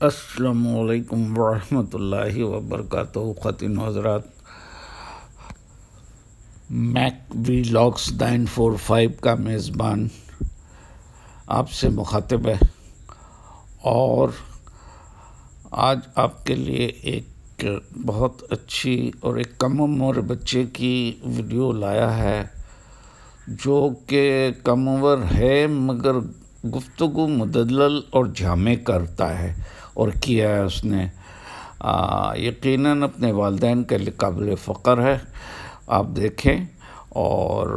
السلام علیکم ورحمۃ اللہ وبرکاتہ۔ خواتین و حضرات، میک وی لاگس 945 کا میزبان آپ سے مخاطب ہے، اور آج آپ کے لیے ایک بہت اچھی اور ایک کم عمر بچے کی ویڈیو لایا ہے، جو کہ کم عمر ہے مگر گفتگو مدلل اور جامع کرتا ہے، اور کیا ہے اس نے یقیناً اپنے والدین کے لیے قابل فخر ہے۔ آپ دیکھیں اور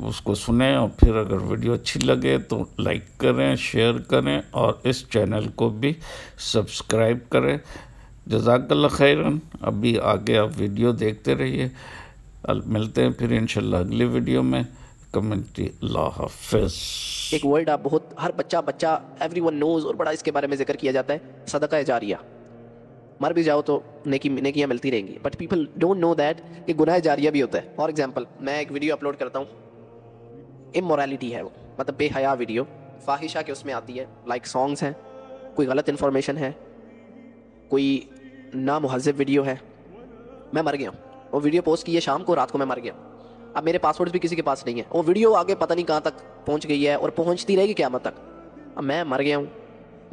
اس کو سنیں، اور پھر اگر ویڈیو اچھی لگے تو لائک کریں، شیئر کریں، اور اس چینل کو بھی سبسکرائب کریں۔ جزاک اللہ خیراً۔ ابھی آگے آپ ویڈیو دیکھتے رہیے، ملتے ہیں پھر انشاءاللہ اگلی ویڈیو میں۔ کمنٹری اللہ حافظ۔ ایک ورڈ آپ بہت ہر بچہ ایوری ون نوز، اور بڑا اس کے بارے میں ذکر کیا جاتا ہے، صدقہ جاریہ۔ مر بھی جاؤ تو نیکیاں ملتی رہیں گی، but people don't know that کہ گناہ جاریہ بھی ہوتا ہے۔ فار ایگزامپل، میں ایک ویڈیو اپلوڈ کرتا ہوں، امورالٹی ہے وہ، مطلب بے حیا ویڈیو، فاحشہ کے اس میں آتی ہے، لائک سانگز ہیں، کوئی غلط انفارمیشن ہے، کوئی نامہذب ویڈیو ہے۔ میں مر گیا ہوں، وہ ویڈیو پوسٹ کی ہے شام کو، رات کو میں مر گیا۔ اب میرے پاسورڈز بھی کسی کے پاس نہیں ہے، وہ ویڈیو آگے پتہ نہیں کہاں تک پہنچ گئی ہے، اور پہنچتی رہے گی قیامت تک۔ اب میں مر گیا ہوں،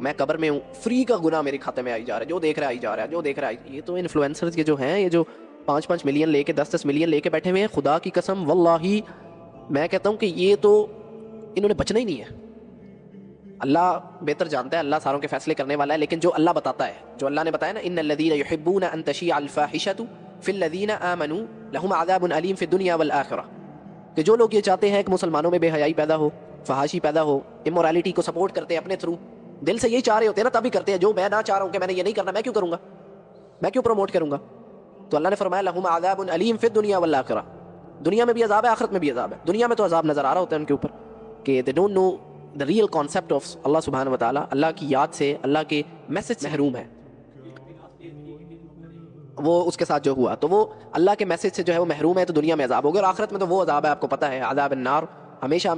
میں قبر میں ہوں، فری کا گناہ میرے کھاتے میں آئی جا رہا ہے، جو دیکھ رہا ہے آئی جا رہا ہے، جو دیکھ رہا ہے۔ یہ تو انفلوئنسرز کے جو ہیں، یہ جو 5 ملین لے کے 10 ملین لے کے بیٹھے ہوئے ہیں، خدا کی قسم واللہ میں کہتا ہوں کہ یہ تو انہوں نے بچنا ہی نہیں ہے۔ اللہ بہتر جانتا ہے، اللہ ساروں کے فیصلے کرنے والا ہے، لیکن جو اللہ بتاتا ہے، جو اللہ نے بتایا نا، ان الذین یحبون ان تشیع الفاحشۃ فی الذین آمنوا لہم عذاب علیم فی الدنیا والآخرہ، کہ جو لوگ یہ چاہتے ہیں کہ مسلمانوں میں بے حیائی پیدا ہو، فحاشی پیدا ہو، امورالٹی کو سپورٹ کرتے ہیں اپنے تھرو، دل سے یہی چاہ رہے ہوتے ہیں نا، تبھی کرتے ہیں۔ جو میں نہ چاہ رہا ہوں کہ میں نے یہ نہیں کرنا، میں کیوں کروں گا، میں کیوں پروموٹ کروں گا؟ تو اللہ نے فرمایا لہم عذاب علیم فی الدنیا والآخرہ، دنیا میں بھی عذاب ہے، آخرت میں بھی عذاب ہے۔ دنیا میں تو عذاب نظر آ رہا ہوتا ہے ان کے اوپر، کہ they don't know the real concept of اللہ سبحانہ و تعالیٰ، اللہ کی یاد سے، اللہ کے میسج سے محروم ہے۔ وہ اس کے ساتھ جو ہوا، تو وہ اللہ کے میسج سے جو ہے وہ محروم ہے، تو دنیا میں عذاب ہوگا، اور آخرت میں تو وہ عذاب ہے، آپ کو پتہ ہے، عذاب النار، ہمیشہ